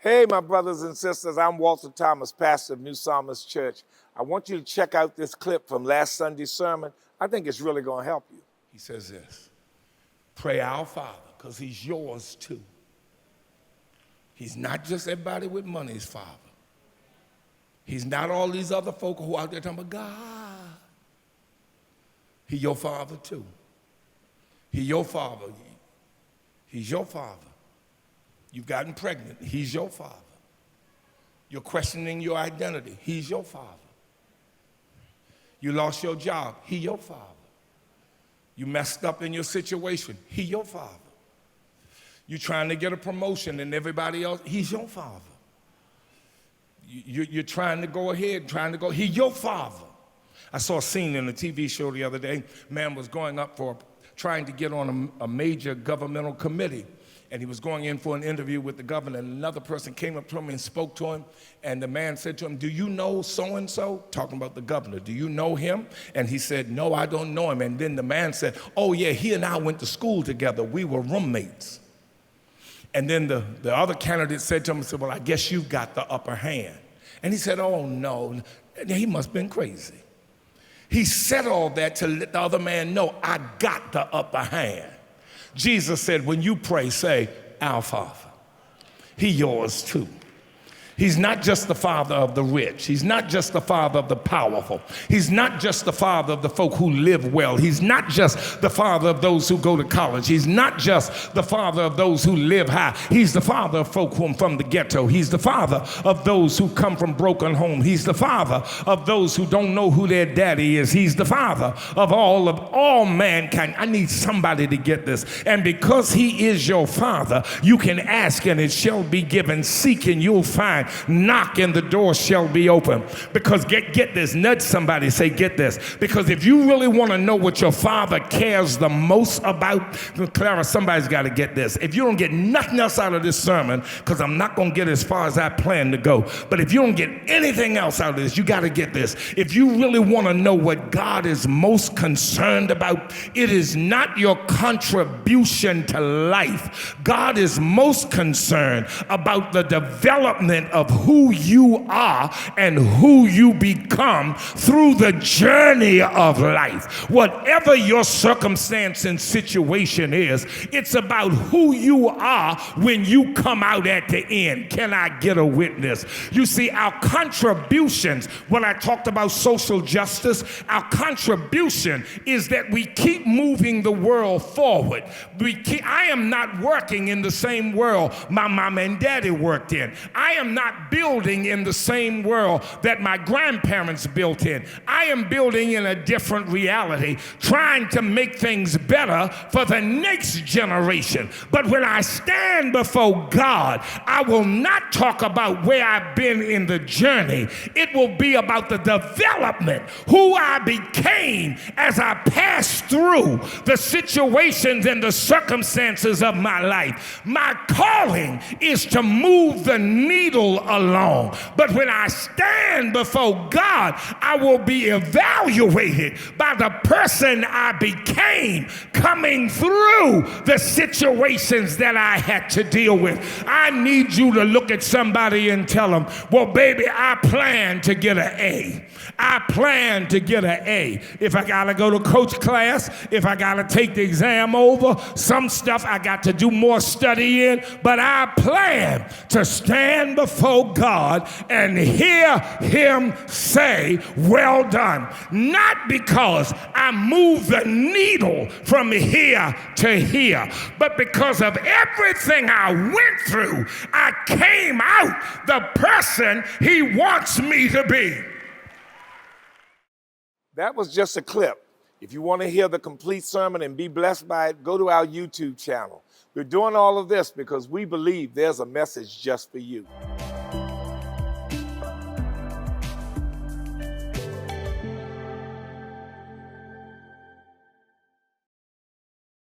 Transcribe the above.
Hey, my brothers and sisters, I'm Walter Thomas, pastor of New Psalmist Church. I want you to check out this clip from last Sunday's sermon. I think it's really going to help you. He says this, pray our Father, because he's yours too. He's not just everybody with money's Father. He's not all these other folk who are out there talking about God. He's your Father too. He's your Father. He's your Father. You've gotten pregnant. He's your Father. You're questioning your identity. He's your Father. You lost your job. He's your Father. You messed up in your situation. He's your Father. You're trying to get a promotion and everybody else. He's your Father. You're trying to go ahead, He's your Father. I saw a scene in a TV show the other day. Man was going up for trying to get on a major governmental committee. And he was going in for an interview with the governor, and another person came up to him and spoke to him, and the man said to him, do you know so-and-so? Talking about the governor. Do you know him? And he said, no, I don't know him. And then the man said, oh yeah, he and I went to school together. We were roommates. And then the other candidate said to him, well, I guess you've got the upper hand. And he said, oh no, he must have been crazy. He said all that to let the other man know, I got the upper hand. Jesus said, when you pray, say, our Father. He's yours too. He's not just the father of the rich. He's not just the father of the powerful. He's not just the father of the folk who live well. He's not just the father of those who go to college. He's not just the father of those who live high. He's the father of folk who are from the ghetto. He's the father of those who come from broken homes. He's the father of those who don't know who their daddy is. He's the father of all mankind. I need somebody to get this. And because he is your father, you can ask and it shall be given. Seek and you'll find. Knock and the door shall be open. Because get this, nudge somebody, say get this. Because if you really want to know what your father cares the most about, Clara, somebody's got to get this. If you don't get nothing else out of this sermon, because I'm not going to get as far as I plan to go, but if you don't get anything else out of this, you got to get this. If you really want to know what God is most concerned about, it is not your contribution to life. God is most concerned about the development of who you are and who you become through the journey of life. Whatever your circumstance and situation is, it's about who you are when you come out at the end. Can I get a witness? You see, our contributions, when I talked about social justice, our contribution is that we keep moving the world forward. I am not working in the same world my mom and daddy worked in. I am not building in the same world that my grandparents built in. I am building in a different reality, trying to make things better for the next generation. But when I stand before God, I will not talk about where I've been in the journey. It will be about the development, who I became as I passed through the situations and the circumstances of my life. My calling is to move the needle along. But when I stand before God, I will be evaluated by the person I became coming through the situations that I had to deal with. I need you to look at somebody and tell them, well, baby, I plan to get an A. I plan to get an A. If I got to go to coach class, if I got to take the exam over, some stuff I got to do more studying, but I plan to stand before God and hear him say, well done. Not because I moved the needle from here to here, but because of everything I went through, I came out the person he wants me to be. That was just a clip. If you want to hear the complete sermon and be blessed by it, go to our YouTube channel. We're doing all of this because we believe there's a message just for you.